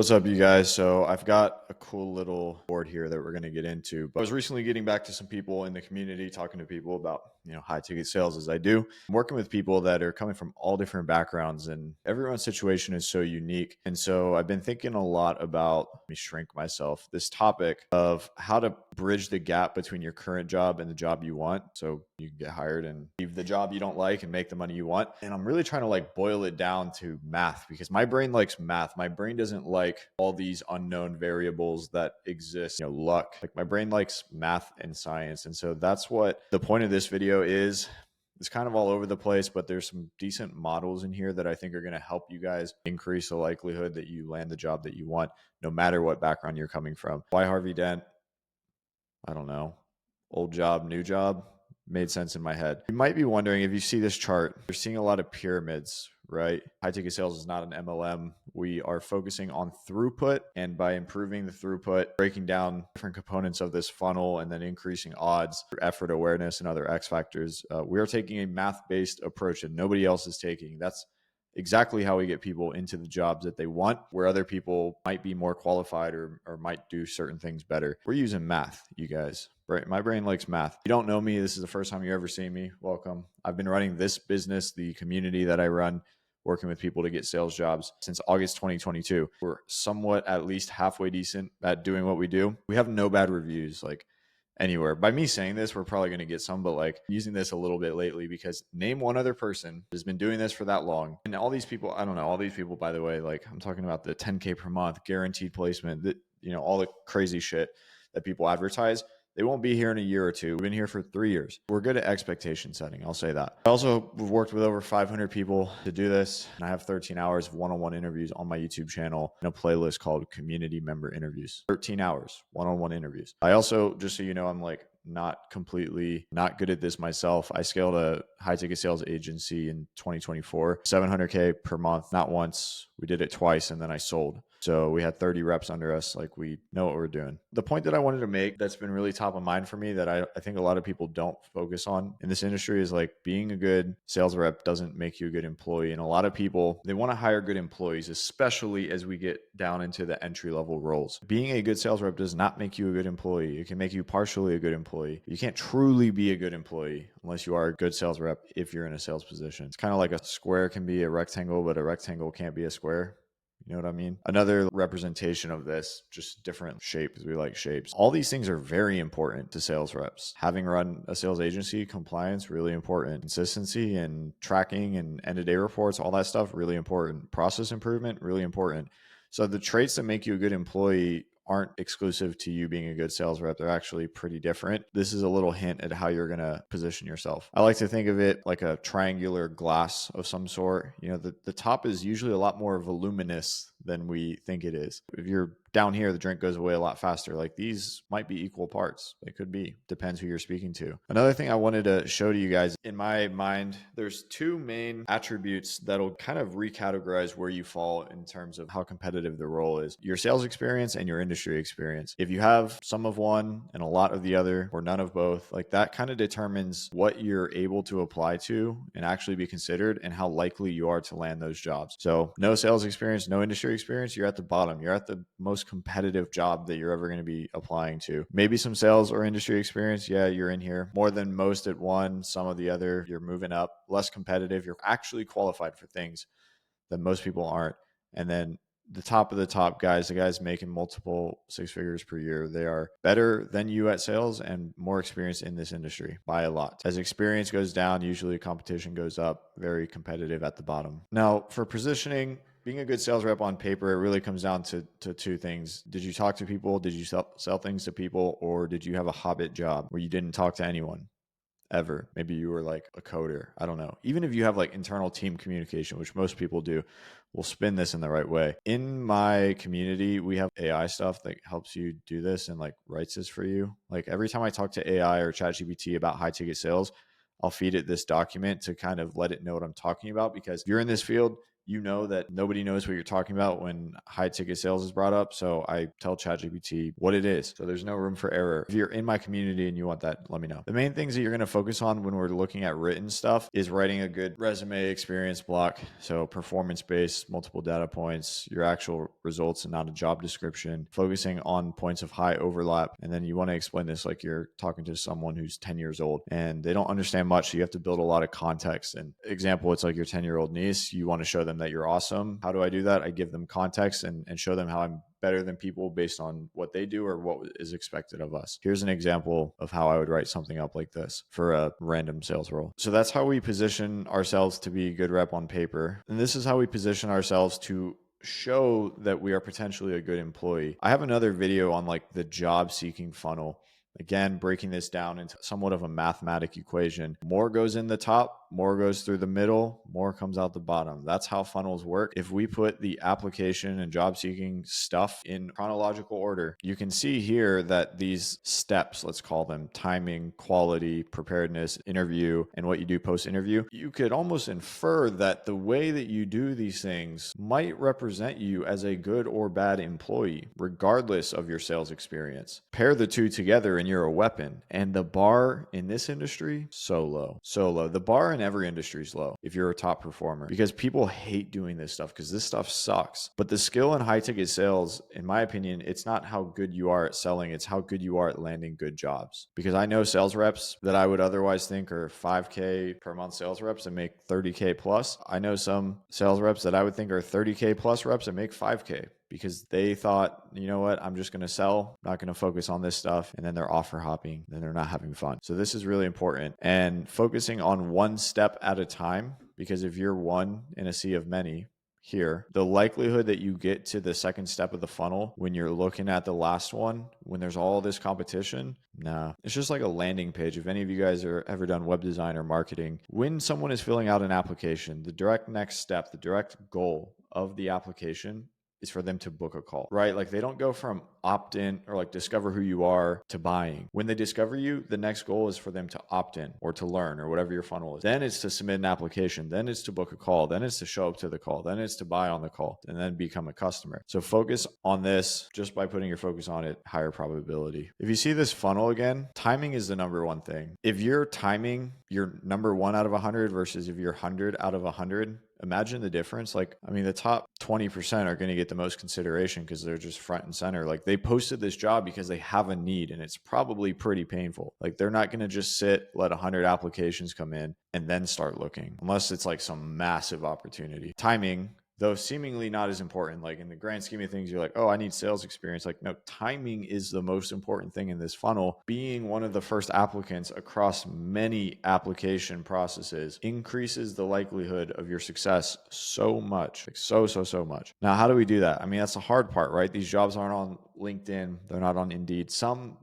What's up, you guys? So I've got a cool little board here that we're going to get into. But I was recently getting back to some people in the community, talking to people about, high ticket sales as I do. I'm working with people that are coming from all different backgrounds, and everyone's situation is so unique. And so I've been thinking a lot about, let me shrink myself, this topic of how to bridge the gap between your current job and the job you want. So you can get hired and leave the job you don't like and make the money you want. And I'm really trying to boil it down to math, because my brain likes math. My brain doesn't like all these unknown variables that exist, luck. Like, my brain likes math and science. And so that's what the point of this video is. It's kind of all over the place, but there's some decent models in here that I think are going to help you guys increase the likelihood that you land the job that you want, no matter what background you're coming from. Why Harvey Dent? I don't know. Old job, new job made sense in my head. You might be wondering, if you see this chart, you're seeing a lot of pyramids, right? High ticket sales is not an MLM. We are focusing on throughput, and by improving the throughput, breaking down different components of this funnel, and then increasing odds through effort, awareness, and other X factors, we are taking a math-based approach that nobody else is taking. That's exactly how we get people into the jobs that they want, where other people might be more qualified or might do certain things better. We're using math, you guys. Right? My brain likes math. If you don't know me, this is the first time you ever see me, welcome. I've been running this business, the community that I run, working with people to get sales jobs, since August 2022. We're somewhat at least halfway decent at doing what we do. We have no bad reviews anywhere. By me saying this, we're probably going to get some, but using this a little bit lately, because name one other person who's been doing this for that long. And all these people, I don't know, all these people, by the way, I'm talking about the 10K per month guaranteed placement, that, all the crazy shit that people advertise. They won't be here in a year or two. We've been here for 3 years. We're good at expectation setting. I'll say that. I also have worked with over 500 people to do this. And I have 13 hours of one-on-one interviews on my YouTube channel and a playlist called Community Member Interviews. 13 hours, one-on-one interviews. I also, just so you know, I'm not good at this myself. I scaled a high ticket sales agency in 2024, 700K per month, not once. We did it twice, and then I sold. So we had 30 reps under us. We know what we're doing. The point that I wanted to make that's been really top of mind for me, that I think a lot of people don't focus on in this industry, is being a good sales rep doesn't make you a good employee. And a lot of people, they want to hire good employees, especially as we get down into the entry level roles. Being a good sales rep does not make you a good employee. It can make you partially a good employee. You can't truly be a good employee unless you are a good sales rep if you're in a sales position. It's kind of like a square can be a rectangle, but a rectangle can't be a square. You know what I mean? Another representation of this, just different shapes. We like shapes. All these things are very important to sales reps. Having run a sales agency, compliance, really important. Consistency and tracking and end-of-day reports, all that stuff, really important. Process improvement, really important. So the traits that make you a good employee aren't exclusive to you being a good sales rep. They're actually pretty different. This is a little hint at how you're going to position yourself. I like to think of it like a triangular glass of some sort. The top is usually a lot more voluminous than we think it is. If you're down here, the drink goes away a lot faster. These might be equal parts. They could be. Depends who you're speaking to. Another thing I wanted to show to you guys, in my mind, there's two main attributes that'll kind of recategorize where you fall in terms of how competitive the role is. Your sales experience and your industry experience. If you have some of one and a lot of the other, or none of both, that kind of determines what you're able to apply to and actually be considered, and how likely you are to land those jobs. So no sales experience, no industry experience, you're at the bottom. You're at the most competitive job that you're ever going to be applying to. Maybe some sales or industry experience. Yeah, you're in here. More than most at one, some of the other, you're moving up. Less competitive. You're actually qualified for things that most people aren't. And then the top of the top guys, the guys making multiple six figures per year, they are better than you at sales and more experienced in this industry by a lot. As experience goes down, usually competition goes up. Very competitive at the bottom. Now, for positioning, being a good sales rep on paper, it really comes down to two things. Did you talk to people? Did you sell things to people? Or did you have a hobbit job where you didn't talk to anyone ever? Maybe you were a coder. I don't know. Even if you have internal team communication, which most people do, we'll spin this in the right way. In my community, we have AI stuff that helps you do this and writes this for you. Every time I talk to AI or ChatGPT about high ticket sales, I'll feed it this document to kind of let it know what I'm talking about, because if you're in this field, you know that nobody knows what you're talking about when high ticket sales is brought up. So I tell ChatGPT what it is. So there's no room for error. If you're in my community and you want that, let me know. The main things that you're going to focus on when we're looking at written stuff is writing a good resume experience block. So performance based, multiple data points, your actual results and not a job description, focusing on points of high overlap. And then you want to explain this like you're talking to someone who's 10 years old and they don't understand much. So you have to build a lot of context. And example, it's like your 10-year-old niece. You want to show them that you're awesome. How do I do that? I give them context and show them how I'm better than people based on what they do or what is expected of us. Here's an example of how I would write something up like this for a random sales role. So that's how we position ourselves to be a good rep on paper. And this is how we position ourselves to show that we are potentially a good employee. I have another video on like the job seeking funnel. Again, breaking this down into somewhat of a mathematic equation. More goes in the top, more goes through the middle, more comes out the bottom. That's how funnels work. If we put the application and job seeking stuff in chronological order, you can see here that these steps, let's call them timing, quality, preparedness, interview, and what you do post interview, you could almost infer that the way that you do these things might represent you as a good or bad employee, regardless of your sales experience. Pair the two together and you're a weapon. And the bar in this industry, so low. The bar in every industry is low if you're a top performer, because people hate doing this stuff because this stuff sucks. But the skill in high ticket sales, in my opinion, it's not how good you are at selling, it's how good you are at landing good jobs. Because I know sales reps that I would otherwise think are 5K per month sales reps and make 30K plus. I know some sales reps that I would think are 30K plus reps and make 5K. Because they thought, you know what, I'm just going to sell, not going to focus on this stuff. And then they're offer hopping, then they're not having fun. So this is really important. And focusing on one step at a time, because if you're one in a sea of many, here, the likelihood that you get to the second step of the funnel when you're looking at the last one, when there's all this competition, nah, it's just like a landing page. If any of you guys are ever done web design or marketing, when someone is filling out an application, the direct next step, the direct goal of the application is for them to book a call, right? Like they don't go from opt in or like discover who you are to buying. When they discover you, the next goal is for them to opt in or to learn or whatever your funnel is. Then it's to submit an application. Then it's to book a call. Then it's to show up to the call. Then it's to buy on the call and then become a customer. So focus on this just by putting your focus on it, higher probability. If you see this funnel again, timing is the number one thing. If you're timing, you're number 1 out of 100 versus if you're 100 out of 100, imagine the difference. Like, I mean, the top 20% are going to get the most consideration because they're just front and center. Like they posted this job because they have a need and it's probably pretty painful. Like they're not going to just sit, let 100 applications come in and then start looking unless it's like some massive opportunity. Timing, though seemingly not as important, like in the grand scheme of things, you're like, oh, I need sales experience. Like, no, timing is the most important thing in this funnel. Being one of the first applicants across many application processes increases the likelihood of your success so much, like so much. Now, how do we do that? I mean, that's the hard part, right? These jobs aren't on LinkedIn. They're not on Indeed. Some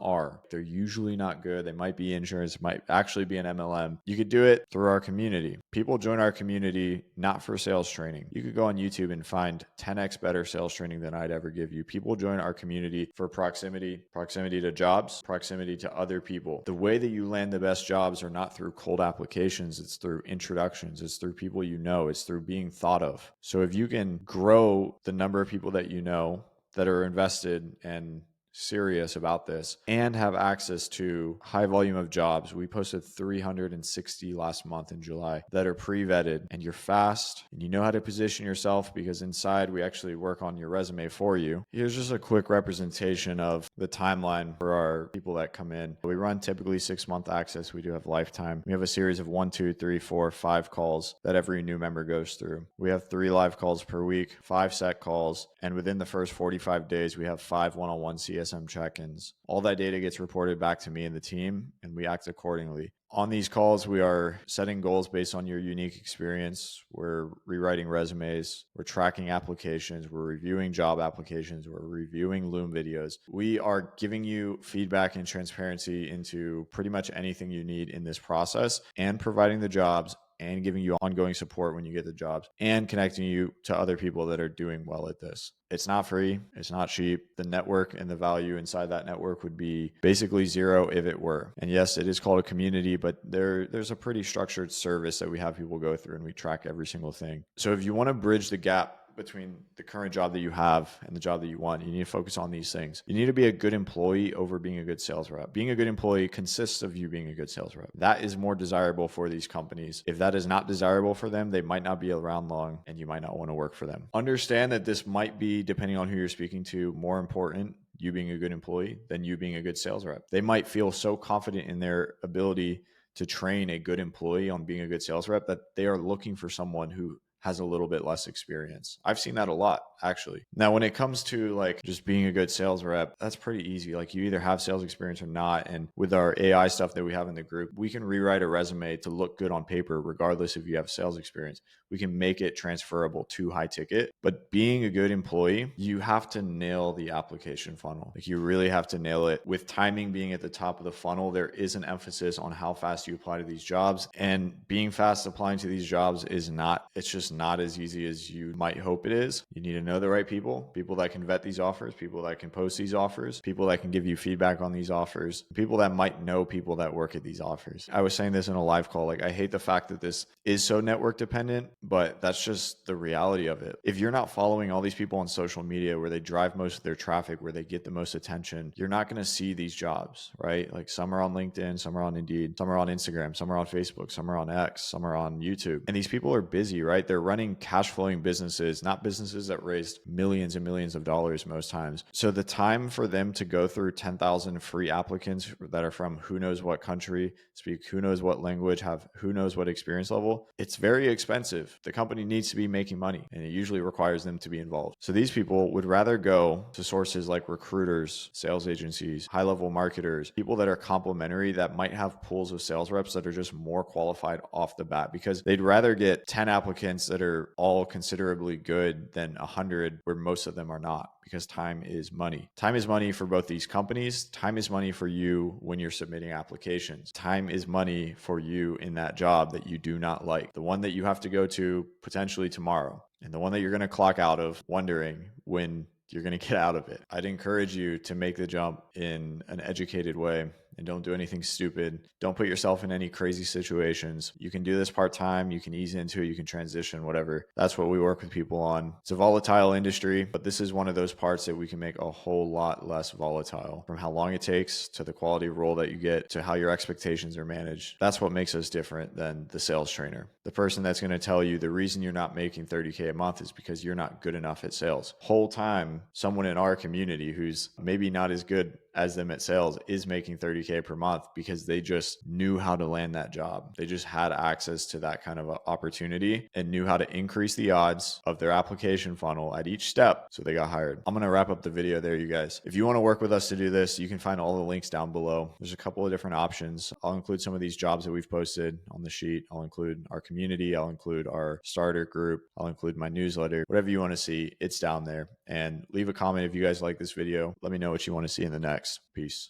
are. They're usually not good. They might be insurance, might actually be an MLM. You could do it through our community. People join our community not for sales training. You could go on YouTube and find 10x better sales training than I'd ever give you. People join our community for proximity to jobs, proximity to other people. The way that you land the best jobs are not through cold applications. It's through introductions. It's through people you know. It's through being thought of. So if you can grow the number of people that you know that are invested and serious about this and have access to high volume of jobs. We posted 360 last month in July that are pre-vetted, and you're fast and you know how to position yourself because inside we actually work on your resume for you. Here's just a quick representation of the timeline for our people that come in. We run typically 6-month access. We do have lifetime. We have a series of 1, 2, 3, 4, 5 calls that every new member goes through. We have 3 live calls per week, 5 set calls, and within the first 45 days, we have 5 one-on-one CSM check-ins. All that data gets reported back to me and the team, and we act accordingly. On these calls, we are setting goals based on your unique experience. We're rewriting resumes. We're tracking applications. We're reviewing job applications. We're reviewing Loom videos. We are giving you feedback and transparency into pretty much anything you need in this process and providing the jobs and giving you ongoing support when you get the jobs and connecting you to other people that are doing well at this. It's not free. It's not cheap. The network and the value inside that network would be basically zero if it were. And yes, it is called a community, but there's a pretty structured service that we have people go through, and we track every single thing. So if you want to bridge the gap between the current job that you have and the job that you want, you need to focus on these things. You need to be a good employee over being a good sales rep. Being a good employee consists of you being a good sales rep. That is more desirable for these companies. If that is not desirable for them, they might not be around long and you might not want to work for them. Understand that this might be, depending on who you're speaking to, more important, you being a good employee, than you being a good sales rep. They might feel so confident in their ability to train a good employee on being a good sales rep that they are looking for someone who has a little bit less experience. I've seen that a lot, actually. Now, when it comes to like just being a good sales rep, that's pretty easy. Like, you either have sales experience or not. And with our AI stuff that we have in the group, we can rewrite a resume to look good on paper, regardless if you have sales experience. We can make it transferable to high ticket. But being a good employee, you have to nail the application funnel. Like, you really have to nail it. With timing being at the top of the funnel, there is an emphasis on how fast you apply to these jobs. And being fast applying to these jobs is not, it's just not as easy as you might hope it is. You need to know the right people that can vet these offers, people that can post these offers, people that can give you feedback on these offers, people that might know people that work at these offers. I was saying this in a live call. Like, I hate the fact that this is so network dependent, but that's just the reality of it. If you're not following all these people on social media where they drive most of their traffic, where they get the most attention, you're not going to see these jobs, right? Like, some are on LinkedIn, some are on Indeed, some are on Instagram, some are on Facebook, some are on X, some are on YouTube. And these people are busy, right? They're running cash flowing businesses, not businesses that raised millions and millions of dollars most times. So the time for them to go through 10,000 free applicants that are from who knows what country, speak who knows what language, have who knows what experience level, it's very expensive. The company needs to be making money, and it usually requires them to be involved. So these people would rather go to sources like recruiters, sales agencies, high-level marketers, people that are complementary, that might have pools of sales reps that are just more qualified off the bat, because they'd rather get 10 applicants that are all considerably good than 100 where most of them are not, because time is money. Time is money for both these companies. Time is money for you when you're submitting applications. Time is money for you in that job that you do not like, the one that you have to go to potentially tomorrow, and the one that you're going to clock out of wondering when you're going to get out of it. I'd encourage you to make the jump in an educated way and don't do anything stupid. Don't put yourself in any crazy situations. You can do this part-time, you can ease into it, you can transition, whatever. That's what we work with people on. It's a volatile industry, but this is one of those parts that we can make a whole lot less volatile, from how long it takes to the quality of role that you get to how your expectations are managed. That's what makes us different than the sales trainer. The person that's going to tell you the reason you're not making 30K a month is because you're not good enough at sales. Whole time, someone in our community who's maybe not as good as them at sales is making 30K per month because they just knew how to land that job. They just had access to that kind of opportunity and knew how to increase the odds of their application funnel at each step, so they got hired. I'm going to wrap up the video there, you guys. If you want to work with us to do this, you can find all the links down below. There's a couple of different options. I'll include some of these jobs that we've posted on the sheet. I'll include our community. I'll include our starter group. I'll include my newsletter. Whatever you want to see, it's down there. And leave a comment if you guys like this video. Let me know what you want to see in the next. Peace.